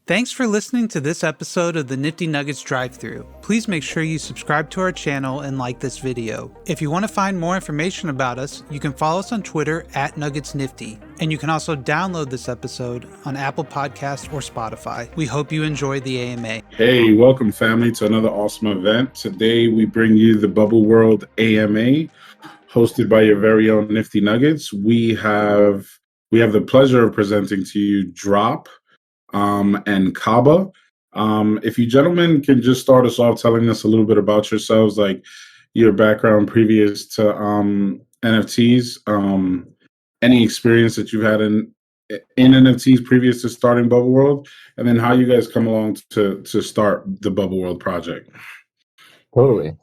Thanks for listening to this episode of the Nifty Nuggets Drive-Thru. Please make sure you subscribe to our channel and like this video. If you want to find more information about us, you can follow us on Twitter @NuggetsNifty. And you can also download this episode on Apple Podcasts or Spotify. We hope you enjoy the AMA. Hey, welcome family to another awesome event. Today we bring you the Bubbleworld AMA, hosted by your very own Nifty Nuggets. We have the pleasure of presenting to you Drop and Kaba. If you gentlemen can just start us off telling us a little bit about yourselves, like your background previous to NFTs, any experience that you've had in NFTs previous to starting Bubbleworld, and then how you guys come along to start the Bubbleworld project. Totally.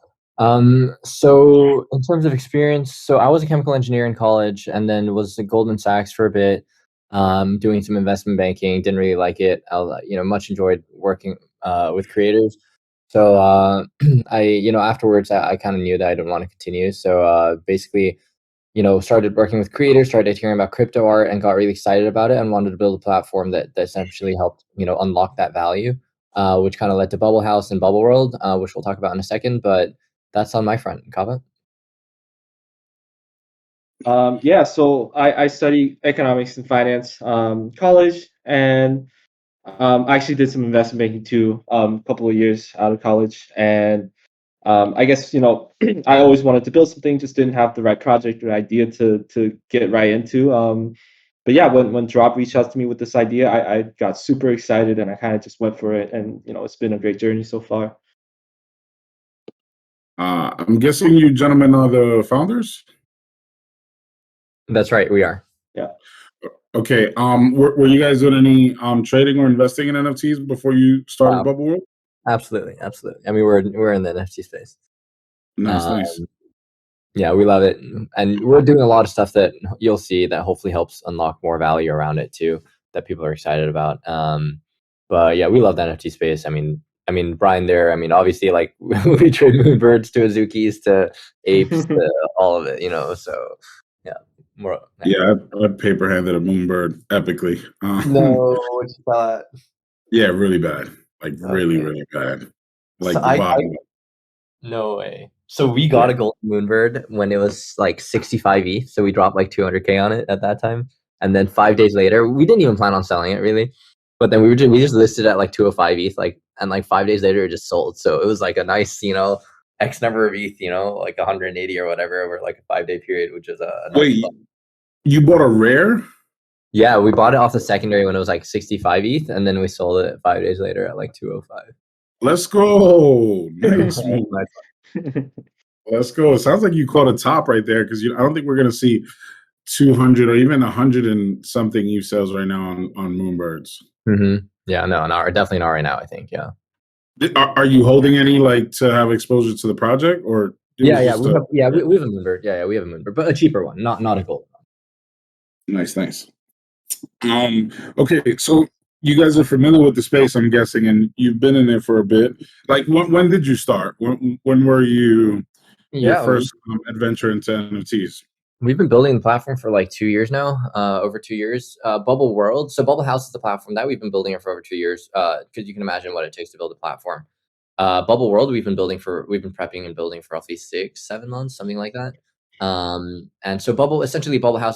So in terms of experience, so I was a chemical engineer in college and then was at Goldman Sachs for a bit, doing some investment banking. Didn't really like it. Much enjoyed working with creators. So afterwards I kind of knew that I didn't want to continue. So basically, started working with creators, started hearing about crypto art and got really excited about it and wanted to build a platform that essentially helped, unlock that value, which kind of led to Bubble House and Bubbleworld, which we'll talk about in a second, but that's on my front. Kava? So I study economics and finance, college, and I actually did some investment banking too, a couple of years out of college. And I guess, I always wanted to build something, just didn't have the right project or idea to get right into. But yeah, when Drop reached out to me with this idea, I got super excited and I kind of just went for it. And, it's been a great journey so far. I'm guessing you gentlemen are the founders? That's right, we are. Yeah. Okay. Were you guys doing any trading or investing in NFTs before you started Bubbleworld? Absolutely. I mean, we're in the NFT space. Nice. Yeah, we love it, and we're doing a lot of stuff that you'll see that hopefully helps unlock more value around it too, that people are excited about. But yeah, we love the NFT space. I mean, Brian there. I mean, obviously, like we trade moonbirds to Azukis to apes to all of it. So yeah, more. Yeah, I paper handed a moonbird epically. No, what you thought? Yeah, really bad. Like really bad. Like so no way. So we got a golden moonbird when it was like 65 ETH. So we dropped like 200K on it at that time. And then 5 days later, we didn't even plan on selling it really. But then we just listed at like 205 ETH, and like 5 days later it just sold. So it was like a nice, X number of ETH, like 180 or whatever over like a 5-day period, which is a nice Wait, you bought a rare? Yeah, we bought it off the secondary when it was like 65 ETH, and then we sold it 5 days later at like 205. Let's go. Nice. Let's go. It sounds like you caught a top right there, because I don't think we're going to see 200 or even 100 and something ETH sales right now on Moonbirds. Mm-hmm. Yeah, no, definitely not right now, I think, yeah. Are you holding any to have exposure to the project, or? We have a Moonbird. Yeah, we have a Moonbird, but a cheaper one, not a gold one. Nice. Okay, so you guys are familiar with the space, I'm guessing, and you've been in there for a bit. Like, when did you start? When were you your first adventure into NFTs? We've been building the platform for like 2 years now, over 2 years. Bubbleworld, so Bubble House is the platform that we've been building it for over 2 years, because you can imagine what it takes to build a platform. Bubbleworld, we've been prepping and building for roughly 6-7 months, something like that. And so Bubble House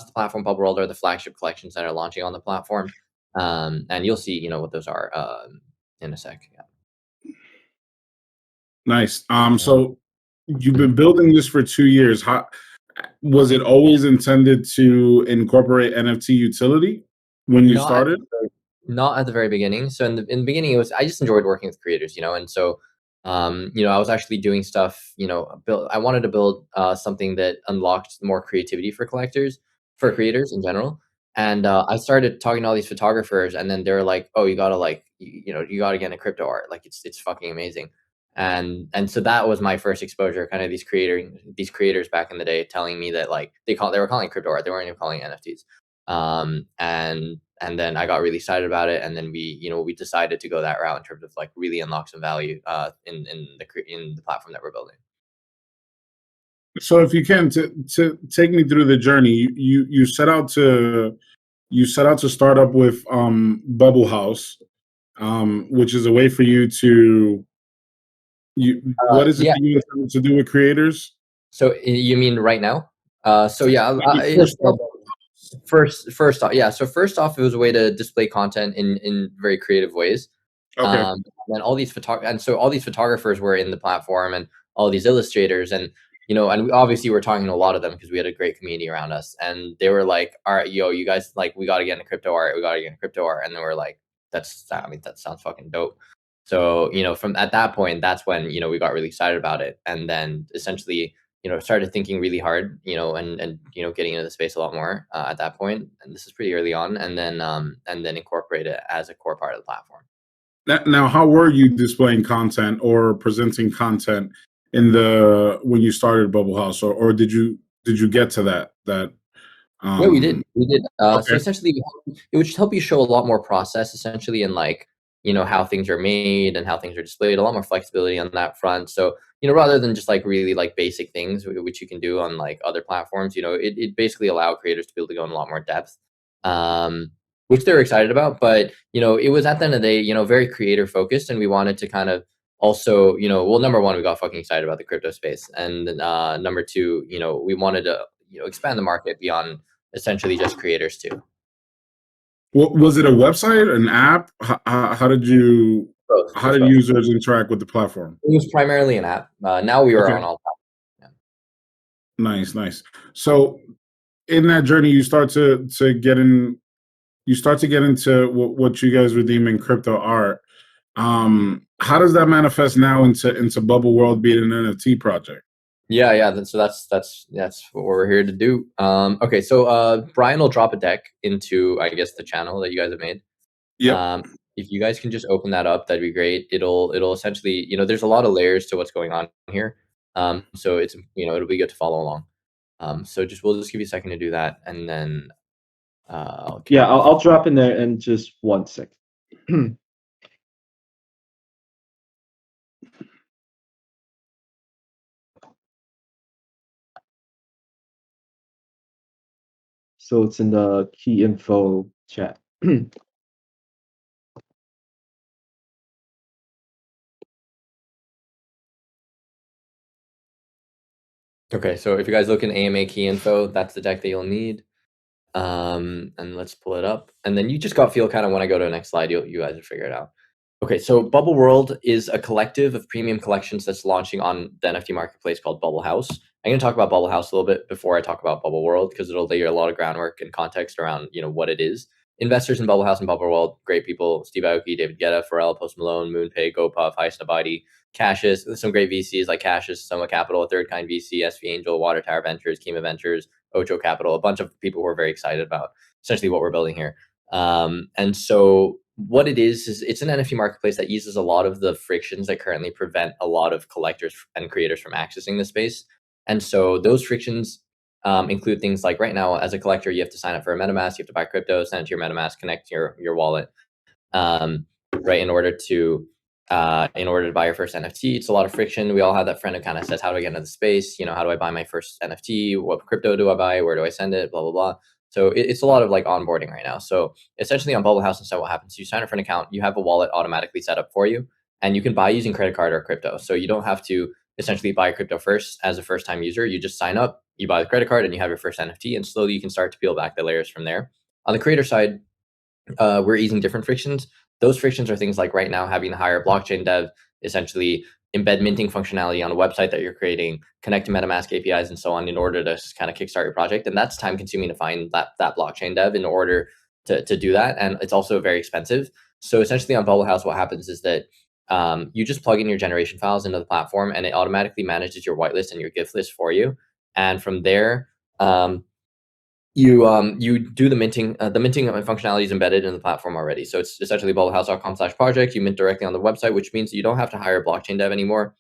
is the platform. Bubbleworld are the flagship collections that are launching on the platform. And you'll see, what those are in a sec. Yeah. Nice. So you've been building this for 2 years. How was it always intended to incorporate NFT utility when you started? Not at the very beginning. So in the beginning, I just enjoyed working with creators, and so I was actually doing stuff. I wanted to build something that unlocked more creativity for creators in general. And I started talking to all these photographers, and then they're like, "Oh, you gotta you gotta get into crypto art. Like it's fucking amazing." And so that was my first exposure, kind of these creators back in the day telling me that like they were calling it crypto art, they weren't even calling it NFTs. And then I got really excited about it, and then we decided to go that route in terms of like really unlock some value in the platform that we're building. So if you can to take me through the journey, you set out to you set out to start up with Bubble House, which is a way for you to what is it Yeah. that you intend to do with creators? So you mean right now? So yeah, When you first started first off, yeah. So first off, it was a way to display content in very creative ways. Okay. And all these photographers were in the platform, and all these illustrators, and and we obviously were talking to a lot of them because we had a great community around us, and they were like, "All right, yo, you guys, like, we got to get into crypto art. We got to get into crypto art." And then we're like, that sounds fucking dope." So from at that point, that's when we got really excited about it, and then essentially started thinking really hard, and getting into the space a lot more at that point. And this is pretty early on, and then incorporate it as a core part of the platform. Now, how were you displaying content or presenting content when you started Bubble House, or did you get to that? Yeah, we did. So Okay. essentially, it would just help you show a lot more process, essentially, and like how things are made and how things are displayed. A lot more flexibility on that front. So rather than just like really like basic things, which you can do on like other platforms, it basically allow creators to be able to go in a lot more depth, um, which they're excited about. But it was at the end of the day, very creator focused, and we wanted to kind of also, well, number one, we got fucking excited about the crypto space, and number two, we wanted to expand the market beyond essentially just creators too. Was it a website, an app? How did Both. how It's did both. users interact with the platform? It was primarily an app. Now we are Okay. on all platforms. Nice. So in that journey, you start to get in. You start to get into what you guys are deeming crypto art. How does that manifest now into Bubble World being an NFT project? Yeah. So that's what we're here to do. Okay, so Brian will drop a deck into, I guess, the channel that you guys have made. Yep. If you guys can just open that up, that'd be great. It'll essentially, there's a lot of layers to what's going on here. So it's it'll be good to follow along. So we'll just give you a second to do that, and then Yeah, I'll drop in there in just 1 second. So it's in the key info chat. Okay, so if you guys look in AMA key info, that's the deck that you'll need. And let's pull it up. And then you just got feel kind of when I go to the next slide, you guys will figure it out. Okay, so Bubble World is a collective of premium collections that's launching on the NFT marketplace called Bubble House. I'm going to talk about Bubble House a little bit before I talk about Bubble World, because it'll lay a lot of groundwork and context around what it is. Investors in Bubble House and Bubble World, great people: Steve Aoki, David Guetta, Pharrell, Post Malone, Moonpay, GoPuff, Heist Abadi, Cassius. Some great VCs like Cassius, Soma Capital, Third Kind VC, SV Angel, Water Tower Ventures, Kima Ventures, Ocho Capital, a bunch of people who are very excited about essentially what we're building here. And so what it is it's an NFT marketplace that uses a lot of the frictions that currently prevent a lot of collectors and creators from accessing the space. And so those frictions include things like, right now, as a collector, you have to sign up for a MetaMask, you have to buy crypto, send it to your MetaMask, connect your wallet, right, in order to buy your first NFT. It's a lot of friction. We all have that friend who kind of says, how do I get into the space? How do I buy my first NFT? What crypto do I buy? Where do I send it? Blah, blah, blah. So it's a lot of like onboarding right now. So essentially on Bubble House, instead, what happens? You sign up for an account, you have a wallet automatically set up for you, and you can buy using credit card or crypto. So you don't have to essentially buy crypto first as a first-time user. You just sign up, you buy the credit card, and you have your first NFT, and slowly you can start to peel back the layers from there. On the creator side, we're easing different frictions. Those frictions are things like, right now, having to hire blockchain dev, essentially embed minting functionality on a website that you're creating, connect to MetaMask APIs and so on, in order to kind of kickstart your project. And that's time consuming to find that blockchain dev in order to do that. And it's also very expensive. So essentially on Bubble House, what happens is that you just plug in your generation files into the platform, and it automatically manages your whitelist and your gift list for you. And from there, you do the minting. The minting functionality is embedded in the platform already. So it's essentially bubblehouse.com/project. You mint directly on the website, which means you don't have to hire a blockchain dev anymore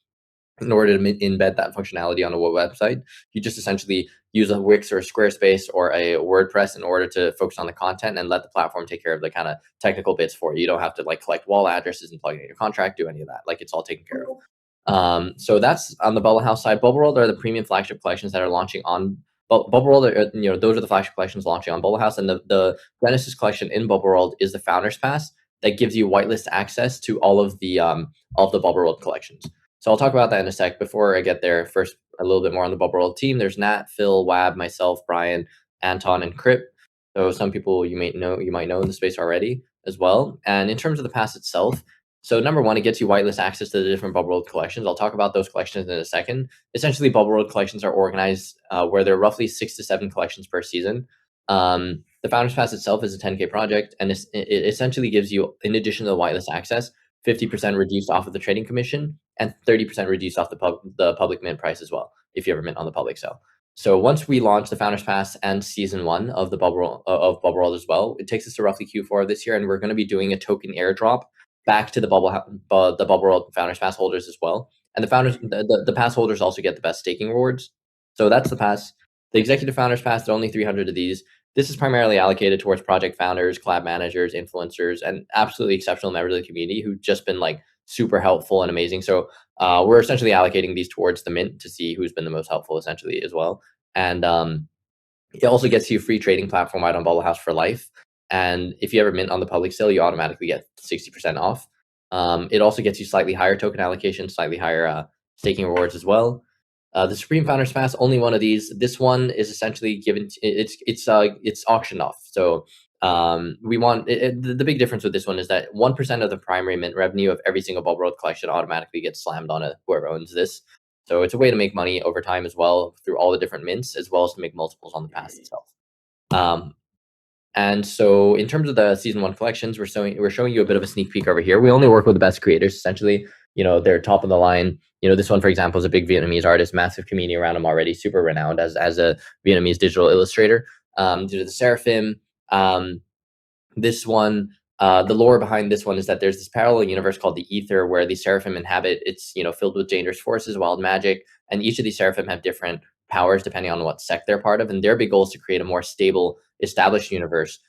in order to embed that functionality on a website. You just essentially use a Wix or a Squarespace or a WordPress in order to focus on the content and let the platform take care of the kind of technical bits for you. You don't have to like collect wallet addresses and plug in your contract, do any of that. Like, it's all taken care of. So that's on the Bubble House side. Bubble World are the premium flagship collections that are launching on But Bubbleworld, those are the flagship collections launching on Bubble House, and the Genesis collection in Bubbleworld is the Founders Pass that gives you whitelist access to all of the Bubbleworld collections. So I'll talk about that in a sec. Before I get there, first a little bit more on the Bubbleworld team. There's Nat, Phil, Wab, myself, Brian, Anton, and Crip. So some people you might know in the space already as well. And in terms of the pass itself, so number one, it gets you whitelist access to the different Bubbleworld collections. I'll talk about those collections in a second. Essentially, Bubbleworld collections are organized where there are roughly 6 to 7 collections per season. The Founders Pass itself is a 10K project, and it essentially gives you, in addition to the whitelist access, 50% reduced off of the trading commission and 30% reduced off the public mint price as well, if you ever mint on the public sale. So once we launch the Founders Pass and Season 1 of the Bubbleworld as well, it takes us to roughly Q4 of this year, and we're going to be doing a token airdrop back to the Bubbleworld Founders Pass holders as well. And the pass holders also get the best staking rewards. So that's the pass. The Executive Founders Pass, there are only 300 of these. This is primarily allocated towards project founders, collab managers, influencers, and absolutely exceptional members of the community who've just been like super helpful and amazing. So we're essentially allocating these towards the mint to see who's been the most helpful essentially as well. And it also gets you a free trading platform out on Bubble House for life. And if you ever mint on the public sale, you automatically get 60% off. It also gets you slightly higher token allocation, slightly higher staking rewards as well. The Supreme Founders Pass, only one of these. This one is essentially given. It's auctioned off. So we want the big difference with this one is that 1% of the primary mint revenue of every single Bubbleworld collection automatically gets slammed on whoever owns this. So it's a way to make money over time as well through all the different mints, as well as to make multiples on the pass itself. And so in terms of the Season 1 collections, we're showing you a bit of a sneak peek over here. We only work with the best creators, essentially. They're top of the line. This one, for example, is a big Vietnamese artist, massive community around him already, super renowned as a Vietnamese digital illustrator. Due to the Seraphim, this one, the lore behind this one is that there's this parallel universe called the Ether where the Seraphim inhabit. It's filled with dangerous forces, wild magic, and each of these Seraphim have different powers depending on what sect they're part of. And their big goal is to create a more stable, established universe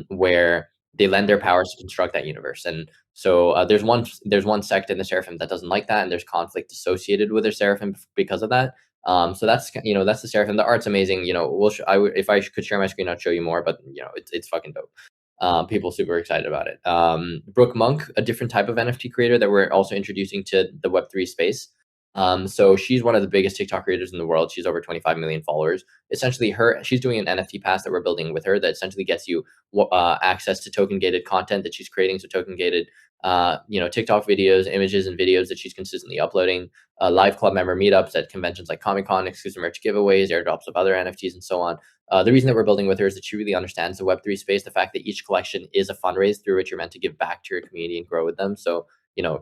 where they lend their powers to construct that universe. And so there's one sect in the Seraphim that doesn't like that, and there's conflict associated with their Seraphim because of that. So that's the Seraphim. The art's amazing. If I could share my screen, I'd show you more, but it's fucking dope. People super excited about it. Brooke Monk, a different type of NFT creator that we're also introducing to the Web3 space. So she's one of the biggest TikTok creators in the world. She's over 25 million followers. Essentially, she's doing an NFT pass that we're building with her that essentially gets you access to token gated content that she's creating. So token gated, TikTok videos, images, and videos that she's consistently uploading. Live club member meetups at conventions like Comic-Con, exclusive merch giveaways, airdrops of other NFTs, and so on. The reason that we're building with her is that she really understands the Web3 space, the fact that each collection is a fundraise through which you're meant to give back to your community and grow with them. So,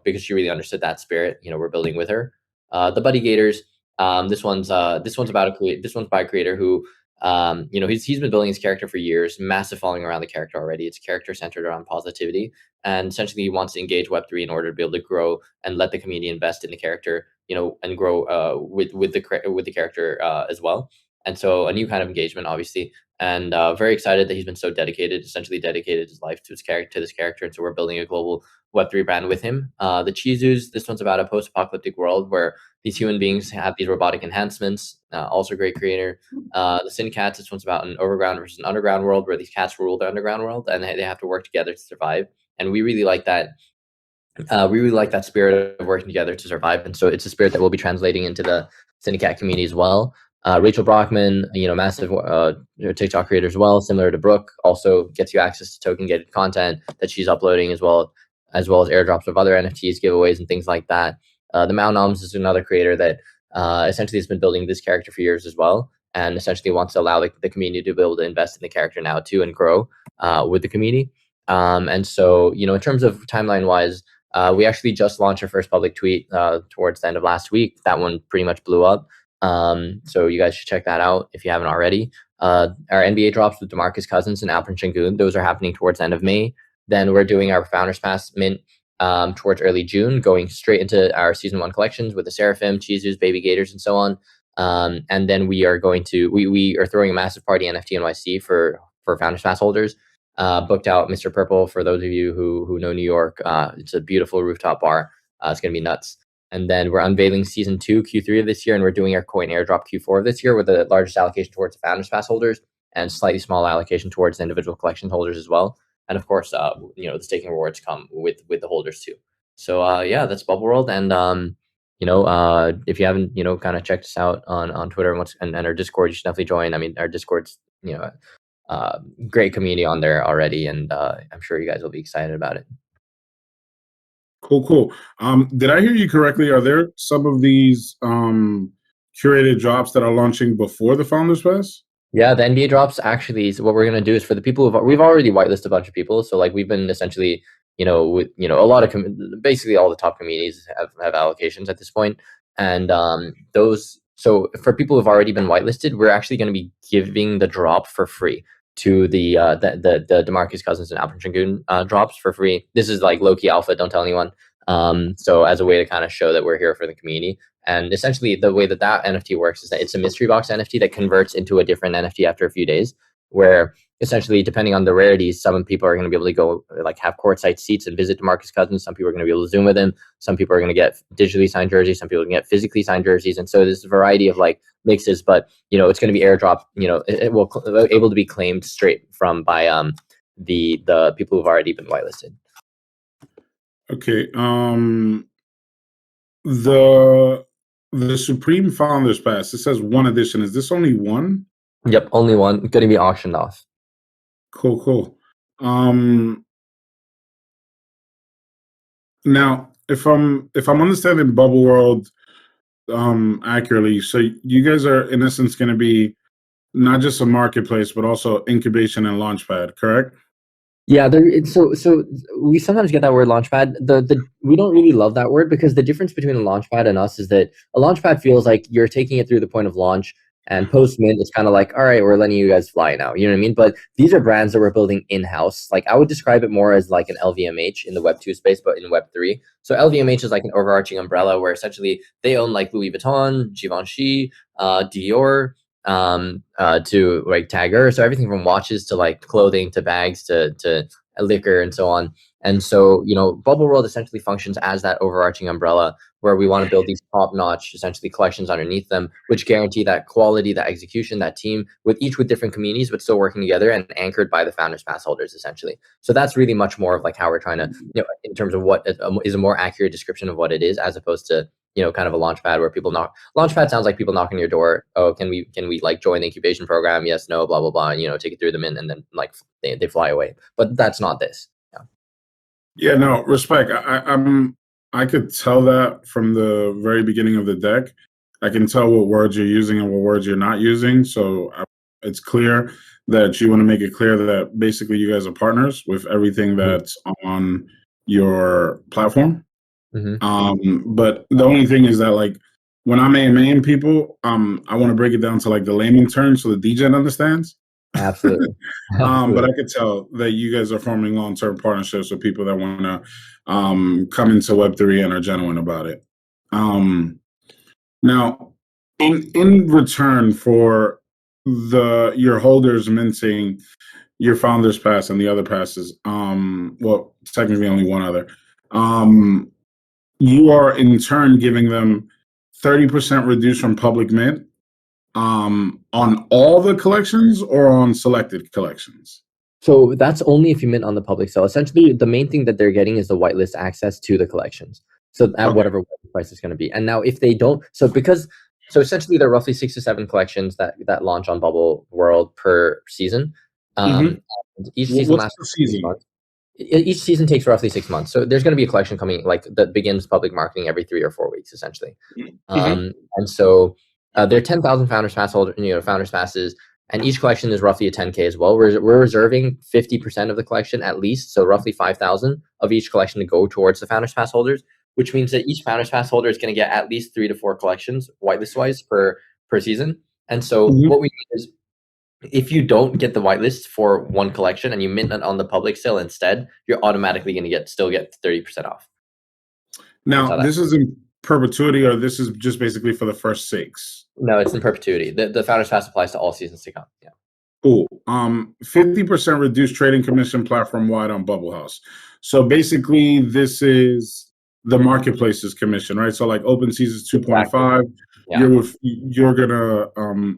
because she really understood that spirit, we're building with her. The Buddy Gators, this one's by a creator who, he's been building his character for years, massive following around the character already. It's a character centered around positivity, and essentially he wants to engage Web3 in order to be able to grow and let the community invest in the character, and grow with the character as well. And so a new kind of engagement, obviously, and very excited that he's been so essentially dedicated his life to this character. And so we're building a global Web3 brand with him. The Chizus, this one's about a post-apocalyptic world where these human beings have these robotic enhancements. Also a great creator. The Sin Cats, this one's about an overground versus an underground world where these cats rule the underground world and they have to work together to survive. And we really like that. We really like that spirit of working together to survive. And so it's a spirit that we'll be translating into the Syndicate community as well. Rachel Brockman, massive TikTok creator as well, similar to Brooke, also gets you access to token gated content that she's uploading as well as airdrops of other NFTs, giveaways, and things like that. The Mao Noms is another creator that essentially has been building this character for years as well, and essentially wants to allow the community to be able to invest in the character now too and grow with the community. And so, in terms of timeline wise, we actually just launched our first public tweet towards the end of last week. That one pretty much blew up. So you guys should check that out if you haven't already. Our NBA drops with DeMarcus Cousins and Alperen Şengün, those are happening towards the end of May. Then we're doing our Founders Pass mint towards early June, going straight into our Season 1 collections with the Seraphim, Chizus, Baby Gators, and so on. And then we are throwing a massive party NFT NYC for Founders Pass holders. Booked out Mr. Purple for those of you who know New York. It's a beautiful rooftop bar. It's going to be nuts. And then we're unveiling season 2, Q3 of this year, and we're doing our coin airdrop Q4 of this year with the largest allocation towards the Founders Pass holders and slightly small allocation towards the individual collection holders as well. And of course, the staking rewards come with the holders too. So yeah, that's Bubbleworld. And if you haven't kind of checked us out on Twitter and our Discord, you should definitely join. I mean, our Discord's great community on there already, and I'm sure you guys will be excited about it. Cool. Did I hear you correctly? Are there some of these curated drops that are launching before the Founders Pass? Yeah, the NBA drops actually. So what we're gonna do is for the people we've already whitelisted a bunch of people. So like we've been essentially, with a lot of basically all the top communities have allocations at this point, and those. So for people who've already been whitelisted, we're actually going to be giving the drop for free to the DeMarcus Cousins and Alperen Sengun drops for free. This is like low-key alpha, don't tell anyone. So as a way to kind of show that we're here for the community. And essentially the way that NFT works is that it's a mystery box NFT that converts into a different NFT after a few days, where essentially depending on the rarities, some people are going to be able to go like have courtside seats and visit DeMarcus Cousins. Some people are going to be able to Zoom with him. Some people are going to get digitally signed jerseys. Some people can get physically signed jerseys. And so there's a variety of like mixes, but it's going to be airdrop. It will able to be claimed straight from by the people who've already been whitelisted. Okay. The Supreme Founders Pass. It says 1 edition. Is this only one? Yep, only one. Going to be auctioned off. Cool. Now, if I'm understanding Bubbleworld accurately, so you guys are in essence going to be not just a marketplace, but also incubation and launchpad, correct? Yeah, so we sometimes get that word launchpad. We don't really love that word because the difference between a launchpad and us is that a launchpad feels like you're taking it through the point of launch, and post mint it's kind of like, all right, we're letting you guys fly now. You know what I mean? But these are brands that we're building in-house. Like I would describe it more as like an LVMH in the Web 2 space, but in Web 3. So LVMH is like an overarching umbrella where essentially they own like Louis Vuitton, Givenchy, Dior, to like Tagger, so everything from watches to like clothing to bags to liquor and so on. And so Bubbleworld essentially functions as that overarching umbrella where we want to build these top-notch essentially collections underneath them, which guarantee that quality, that execution, that team with different communities but still working together and anchored by the Founders Pass holders essentially. So that's really much more of like how we're trying to in terms of what is a more accurate description of what it is, as opposed to kind of a launchpad where people knock. Launchpad sounds like people knock on your door. Oh, can we like join the incubation program? Yes, no, blah blah blah. And, take it through them and then like they fly away. But that's not this. Yeah, no, respect. I could tell that from the very beginning of the deck. I can tell what words you're using and what words you're not using. So it's clear that you want to make it clear that basically you guys are partners with everything that's on your platform. But the only thing is that like when I'm AMAing people, I want to break it down to like the layman terms so the DJ understands. Absolutely. But I could tell that you guys are forming long-term partnerships with people that want to come into Web3 and are genuine about it. Now, in return for your holders minting your Founders Pass and the other passes, well, technically only one other, you are in turn giving them 30% reduced from public mint on all the collections or on selected collections? So that's only if you mint on the public sale. Essentially, the main thing that they're getting is the whitelist access to the collections. So at whatever price it's going to be. And now if they don't, so essentially there are roughly 6 to 7 collections that launch on Bubbleworld per season. Each season lasts 6 months. Each season takes roughly 6 months. So there's going to be a collection coming like that begins public marketing every 3 or 4 weeks, essentially. And so there are 10,000 Founders Pass holders, Founders Passes, and each collection is roughly a 10K as well. We're reserving 50% of the collection at least, so roughly 5,000 of each collection to go towards the Founders Pass holders, which means that each Founders Pass holder is going to get at least 3 to 4 collections whitelist-wise per season. And so what we need is, if you don't get the whitelist for one collection and you mint it on the public sale instead, you're automatically going to still get 30% off. Now, this is in perpetuity, or this is just basically for the first 6? No, it's in perpetuity. The Founders Pass applies to all seasons to come. Yeah. Cool. 50% reduced trading commission platform wide on Bubble House. So basically, this is the marketplace's commission, right? So like Opensea's is 2.5. Exactly. Yeah. You're gonna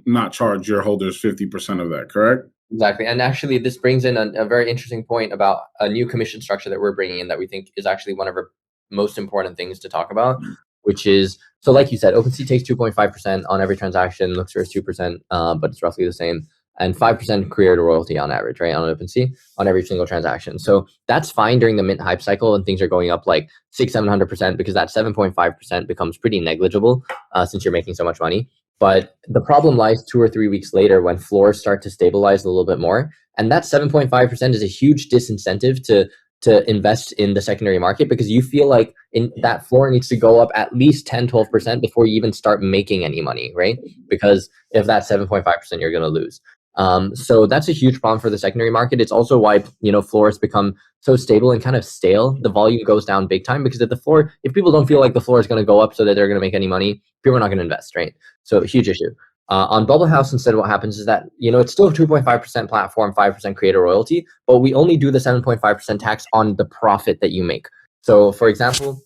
not charge your holders 50% of that, correct? Exactly. And actually, this brings in a very interesting point about a new commission structure that we're bringing in that we think is actually one of our most important things to talk about, which is, so like you said, OpenSea takes 2.5% on every transaction, LooksRare is 2%, but it's roughly the same, and 5% creator royalty on average, right, on OpenSea on every single transaction. So that's fine during the mint hype cycle and things are going up like 600-700%, because that 7.5% becomes pretty negligible since you're making so much money. But the problem lies 2 or 3 weeks later when floors start to stabilize a little bit more. And that 7.5% is a huge disincentive to invest in the secondary market, because you feel like in that floor needs to go up at least 10-12% before you even start making any money, right? Because if that's 7.5%, you're going to lose. So that's a huge problem for the secondary market. It's also why, floors become so stable and kind of stale. The volume goes down big time, because if people don't feel like the floor is going to go up so that they're going to make any money, people are not going to invest, right? So huge issue. On Bubble House, instead, what happens is that, it's still a 2.5% platform, 5% creator royalty, but we only do the 7.5% tax on the profit that you make. So for example,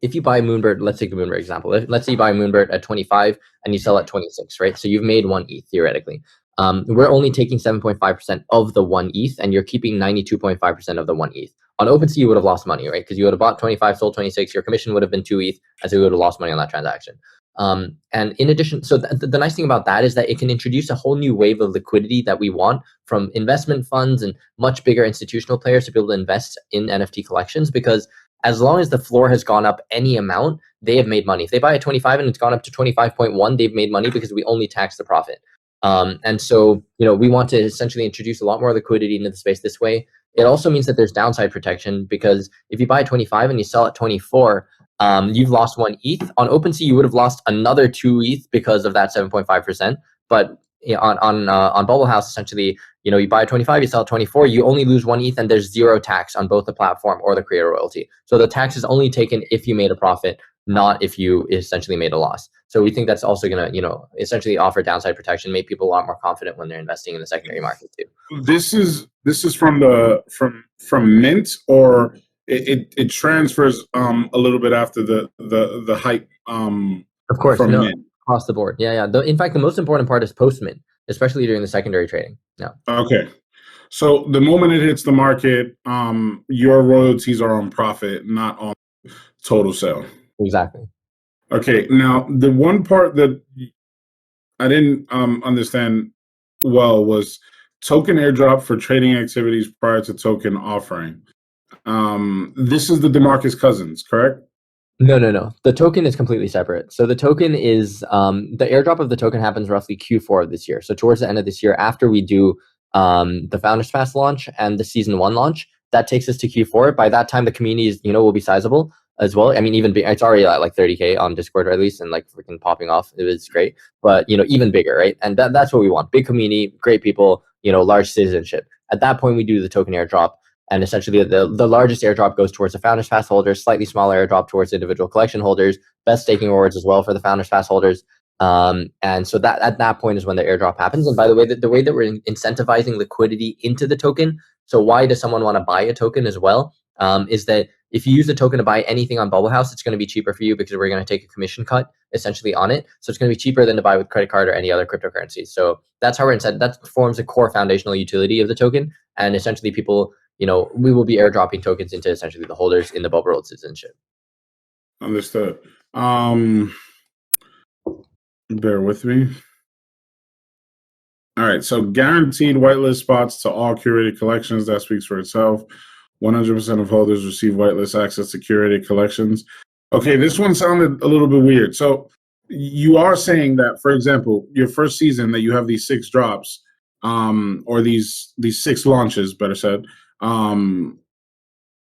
if you buy Moonbird, let's take the Moonbird example. Let's say you buy Moonbird at 25 and you sell at 26, right? So you've made 1 ETH theoretically. We're only taking 7.5% of the 1 ETH, and you're keeping 92.5% of the 1 ETH. On OpenSea, you would have lost money, right? Because you would have bought 25, sold 26, your commission would have been 2 ETH, and so you would have lost money on that transaction. And in addition, so the nice thing about that is that it can introduce a whole new wave of liquidity that we want from investment funds and much bigger institutional players to be able to invest in NFT collections, because as long as the floor has gone up any amount, they have made money. If they buy at 25 and it's gone up to 25.1, they've made money because we only tax the profit. And so, we want to essentially introduce a lot more liquidity into the space this way. It also means that there's downside protection, because if you buy at 25 and you sell at 24, you've lost 1 ETH. On OpenSea, you would have lost another 2 ETH because of that 7.5%. But on Bubble House, essentially, you buy at 25, you sell at 24, you only lose 1 ETH, and there's zero tax on both the platform or the creator royalty. So the tax is only taken if you made a profit, not if you essentially made a loss. So we think that's also going to, essentially offer downside protection, make people a lot more confident when they're investing in the secondary market too. This is from Mint, or it transfers a little bit after the hype. Of course, from Mint. Across the board. Yeah. In fact, the most important part is post mint, especially during the secondary trading. Yeah. Okay. So the moment it hits the market, your royalties are on profit, not on total sale. Exactly. Okay. Now, the one part that I didn't understand well was token airdrop for trading activities prior to token offering. This is the DeMarcus Cousins, correct? No. The token is completely separate. So the token is the airdrop of the token happens roughly Q4 of this year. So towards the end of this year, after we do the Founders Pass launch and the Season 1 launch, that takes us to Q4. By that time, the community is, will be sizable as well. I mean, it's already at like 30K on Discord, or at least, and like freaking popping off. It was great, but even bigger, right? And that's what we want: big community, great people, large citizenship. At that point, we do the token airdrop. And essentially, the largest airdrop goes towards the Founders Pass holders, slightly smaller airdrop towards individual collection holders, best staking rewards as well for the Founders Pass holders. And so that at that point is when the airdrop happens. And by the way, the way that we're incentivizing liquidity into the token, so why does someone want to buy a token as well, is that if you use the token to buy anything on Bubble House, it's going to be cheaper for you because we're going to take a commission cut essentially on it. So it's going to be cheaper than to buy with credit card or any other cryptocurrency. So that's how we're incentivized. That forms a core foundational utility of the token. And essentially people, we will be airdropping tokens into essentially the holders in the Bubbleworld citizenship. Understood. Bear with me. All right. So guaranteed whitelist spots to all curated collections. That speaks for itself. 100% of holders receive whitelist access to curated collections. Okay, this one sounded a little bit weird. So you are saying that, for example, your first season that you have these 6 drops, or these 6 launches, better said, all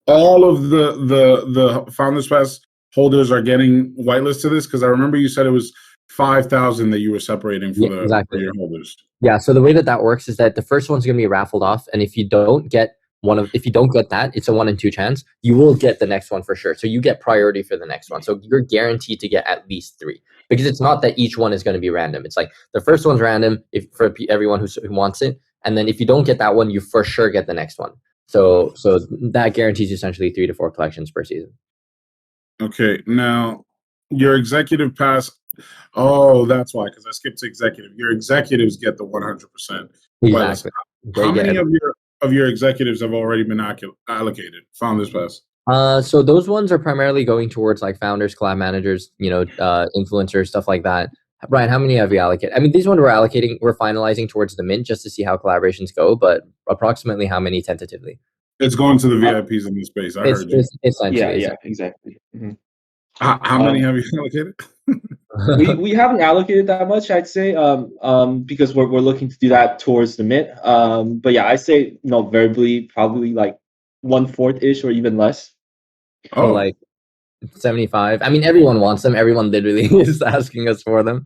of the Founders Pass holders are getting whitelist to this? Because I remember you said it was 5,000 that you were separating for exactly. for your holders. Yeah. So the way that works is that the first one's going to be raffled off, and if you don't get that, it's a 1 in 2 chance. You will get the next one for sure. So you get priority for the next one. So you're guaranteed to get at least 3, because it's not that each one is going to be random. It's like the first one's random for everyone who wants it, and then if you don't get that one, you for sure get the next one. So that guarantees essentially 3 to 4 collections per season. Okay, now your executive pass. Oh, that's why, because I skipped to executive. Your executives get the 100% whitelist. Exactly. They How get many every. of your executives have already been allocated founders pass? So those ones are primarily going towards like founders, collab managers, influencers, stuff like that. Brian, how many have you allocated? I mean, these ones we're finalizing towards the mint just to see how collaborations go, but approximately how many tentatively? It's going to the Uh, VIPs in the space. I It's, heard you. it's essentially, yeah, exactly. How many Um, have you allocated? we haven't allocated that much, I'd say, because we're looking to do that towards the mid. But yeah, I say variably probably like 1/4 ish or even less. so Oh, like 75. I mean, everyone wants them. Everyone literally is asking us for them.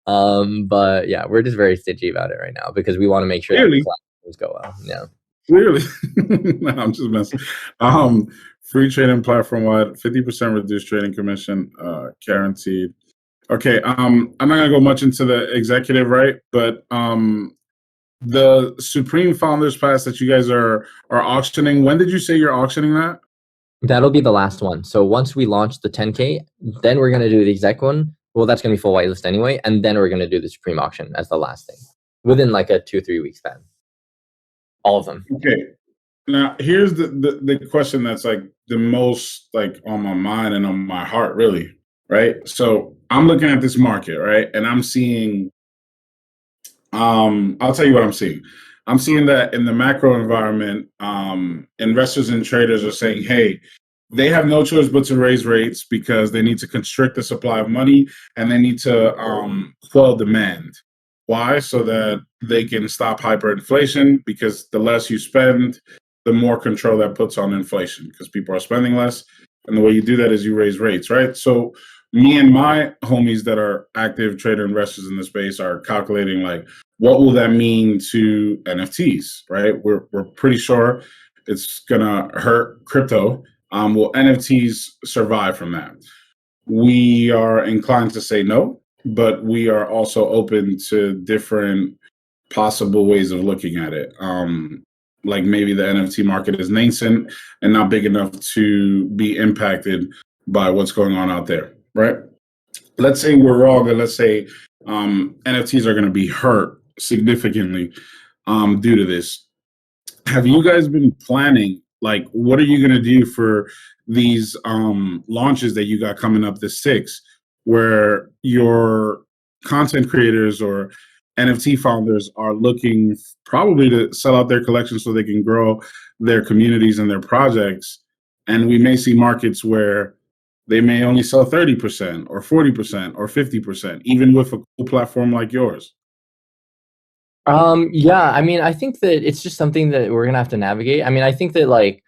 But yeah, we're just very stingy about it right now because we want to make sure that the really? collaborations go well. Yeah. Clearly. No, I'm just messing. Free trading platform wide, 50% reduced trading commission, guaranteed. Okay, I'm not gonna go much into the executive, right? But the Supreme Founders Pass that you guys are auctioning. When did you say you're auctioning that? That'll be the last one. So once we launch the 10K, then we're going to do the exec one. Well, that's going to be full whitelist anyway. And then we're going to do the Supreme auction as the last thing within like a 2-3 week span. All of them. Okay. Now here's the question that's like the most like on my mind and on my heart, really, right? So I'm looking at this market, right? And I'm seeing I'll tell you what I'm seeing. I'm seeing that in the macro environment, investors and traders are saying, hey, they have no choice but to raise rates because they need to constrict the supply of money and they need to quell demand. Why? So that they can stop hyperinflation, because the less you spend, the more control that puts on inflation because people are spending less. And the way you do that is you raise rates, right? So me and my homies that are active trader investors in the space are calculating like, what will that mean to NFTs, right? We're pretty sure it's gonna hurt crypto. Will NFTs survive from that? We are inclined to say no, but we are also open to different possible ways of looking at it. Like maybe the NFT market is nascent and not big enough to be impacted by what's going on out there, right? Let's say we're wrong, and let's say NFTs are going to be hurt significantly due to this. Have you guys been planning, like, what are you going to do for these launches that you got coming up this 6, where your content creators or NFT founders are looking probably to sell out their collections so they can grow their communities and their projects, and we may see markets where they may only sell 30% or 40% or 50%, even with a cool platform like yours? Yeah, I mean, I think that it's just something that we're gonna have to navigate. I mean, I think that like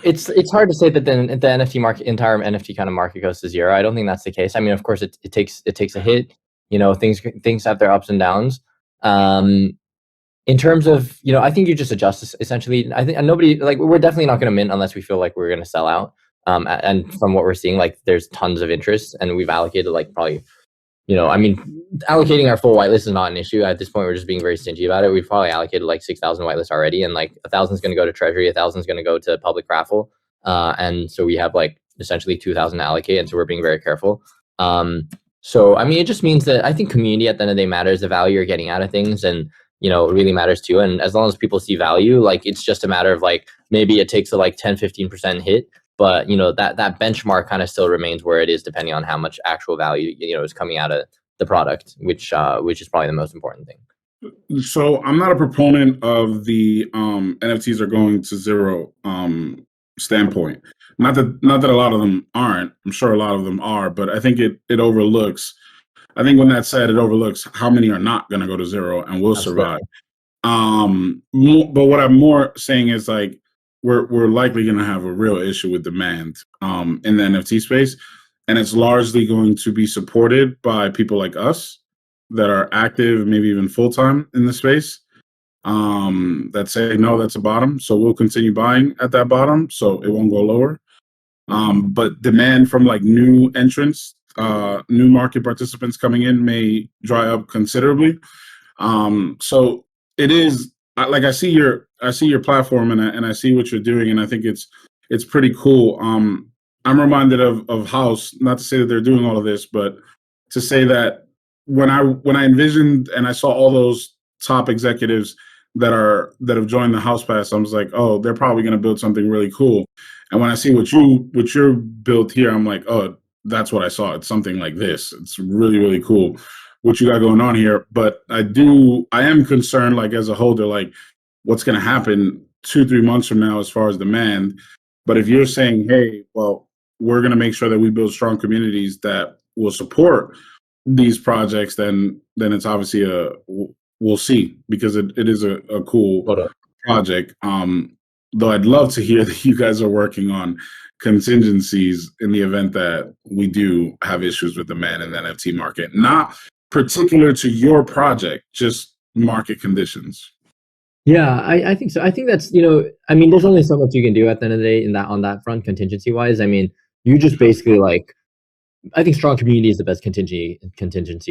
it's hard to say that the NFT market, entire NFT kind of market goes to zero. I don't think that's the case. I mean, of course, it takes a hit. Things have their ups and downs. In terms of, I think you just adjust essentially. I think nobody, like, we're definitely not going to mint unless we feel like we're going to sell out. And from what we're seeing, like, there's tons of interest, and we've allocated like probably, I mean, allocating our full whitelist is not an issue at this point. We're just being very stingy about it. We've probably allocated like 6,000 whitelists already, and like 1,000 is going to go to treasury, 1,000 is going to go to public raffle, and so we have like essentially 2,000 to allocate, and so we're being very careful. So I mean, it just means that I think community at the end of the day matters. The value you're getting out of things, and it really matters too. And as long as people see value, like, it's just a matter of like, maybe it takes a like 10-15% hit, but that benchmark kind of still remains where it is, depending on how much actual value is coming out of the product, which is probably the most important thing. So I'm not a proponent of the NFTs are going to zero standpoint. Not that a lot of them aren't. I'm sure a lot of them are, but I think it overlooks. I think when that's said, it overlooks how many are not going to go to zero and will Absolutely. survive. But what I'm more saying is like we're likely going to have a real issue with demand in the NFT space, and it's largely going to be supported by people like us that are active, maybe even full time in the space. That say no, that's a bottom, so we'll continue buying at that bottom, so it won't go lower. But demand from like new entrants, new market participants coming in may dry up considerably. So it is like I see your platform, and I see what you're doing, and I think it's pretty cool. I'm reminded of House, not to say that they're doing all of this, but to say that when I envisioned and I saw all those top executives that have joined the House Pass, I was like, oh, they're probably going to build something really cool. And when I see what you're built here, I'm like, oh, that's what I saw. It's something like this. It's really, really cool what you got going on here. But I am concerned, like as a holder, like what's going to happen 2-3 months from now as far as demand. But if you're saying, hey, well, we're going to make sure that we build strong communities that will support these projects, then it's obviously we'll see, because it is a cool project. Though I'd love to hear that you guys are working on contingencies in the event that we do have issues with demand in the NFT market, not particular to your project, just market conditions. Yeah, I think so. I think that's, I mean, there's only so much you can do at the end of the day on that front, contingency wise. I mean, you just basically like, I think strong community is the best contingency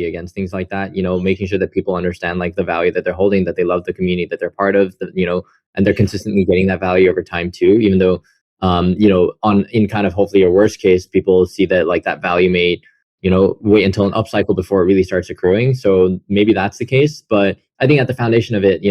against things like that. Making sure that people understand like the value that they're holding, that they love the community that they're part of, and they're consistently getting that value over time too. Even though, in kind of hopefully a worst case, people see that like that value may, wait until an upcycle before it really starts accruing. So maybe that's the case, but I think at the foundation of it,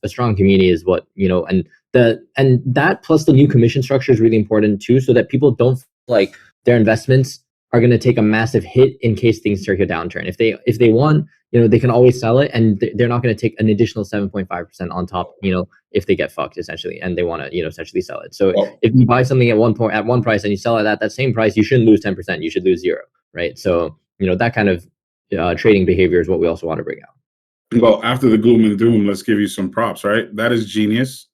a strong community is what, and that plus the new commission structure is really important too, so that people don't feel like their investments are going to take a massive hit in case things take a downturn. If they want, they can always sell it, and they're not going to take an additional 7.5% on top, if they get fucked essentially, and they want to, essentially sell it. So if you buy something at one price and you sell it at that same price, you shouldn't lose 10%. You should lose 0, right? So that kind of trading behavior is what we also want to bring out. Well, after the gloom and doom, let's give you some props, right? That is genius.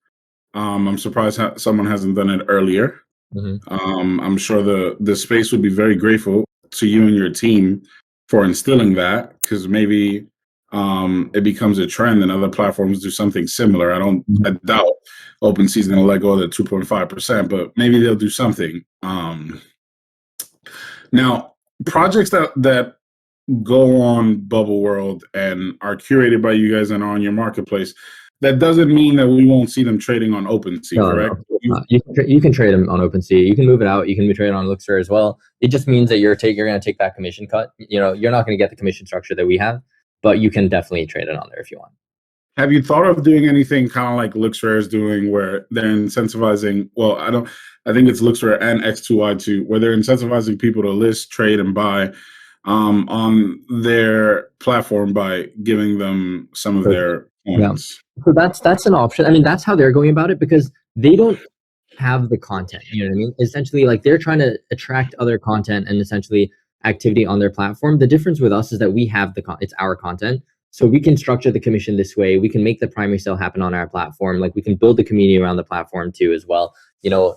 I'm surprised someone hasn't done it earlier. Mm-hmm. I'm sure the space would be very grateful to you and your team for instilling that, because maybe it becomes a trend and other platforms do something similar. I doubt Opensea is going to let go of the 2.5%, but maybe they'll do something. Now, projects that go on Bubbleworld and are curated by you guys and are on your marketplace, that doesn't mean that we won't see them trading on Opensea, correct? No. You can trade them on Opensea. You can move it out. You can trade it on LooksRare as well. It just means that you're going to take that commission cut. You're not going to get the commission structure that we have, but you can definitely trade it on there if you want. Have you thought of doing anything kind of like LooksRare is doing, where they're incentivizing? Well, I think it's LooksRare and X2Y2, where they're incentivizing people to list, trade, and buy on their platform by giving them some of their points. Yeah. So that's an option. I mean, that's how they're going about it, because they don't have the content. You know what I mean? Essentially, like, they're trying to attract other content and essentially activity on their platform. The difference with us is that we have it's our content. So we can structure the commission this way. We can make the primary sale happen on our platform. Like, we can build the community around the platform too as well. So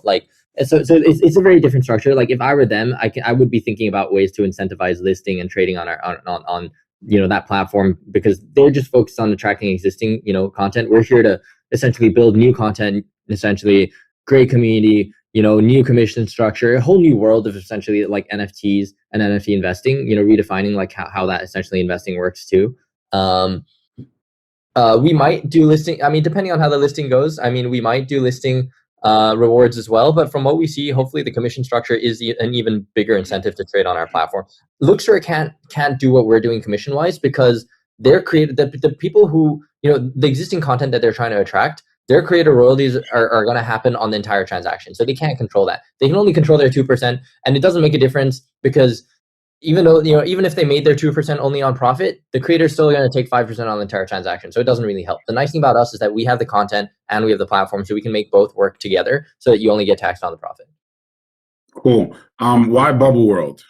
it's a very different structure. Like, if I were them, I would be thinking about ways to incentivize listing and trading on that platform, because they're just focused on attracting existing content. We're here to essentially build new content, essentially great community, new commission structure, a whole new world of essentially like NFTs and NFT investing. Redefining like how that essentially investing works too. We might do listing. I mean, depending on how the listing goes, we might do listing rewards as well. But from what we see, hopefully the commission structure is an even bigger incentive to trade on our platform. LooksRare can't do what we're doing commission wise, because they're created the people who, the existing content that they're trying to attract, their creator royalties are going to happen on the entire transaction. So they can't control that. They can only control their 2%, and it doesn't make a difference, because even though, even if they made their 2% only on profit, the creator's still going to take 5% on the entire transaction. So it doesn't really help. The nice thing about us is that we have the content and we have the platform, so we can make both work together so that you only get taxed on the profit. Cool. Why Bubbleworld?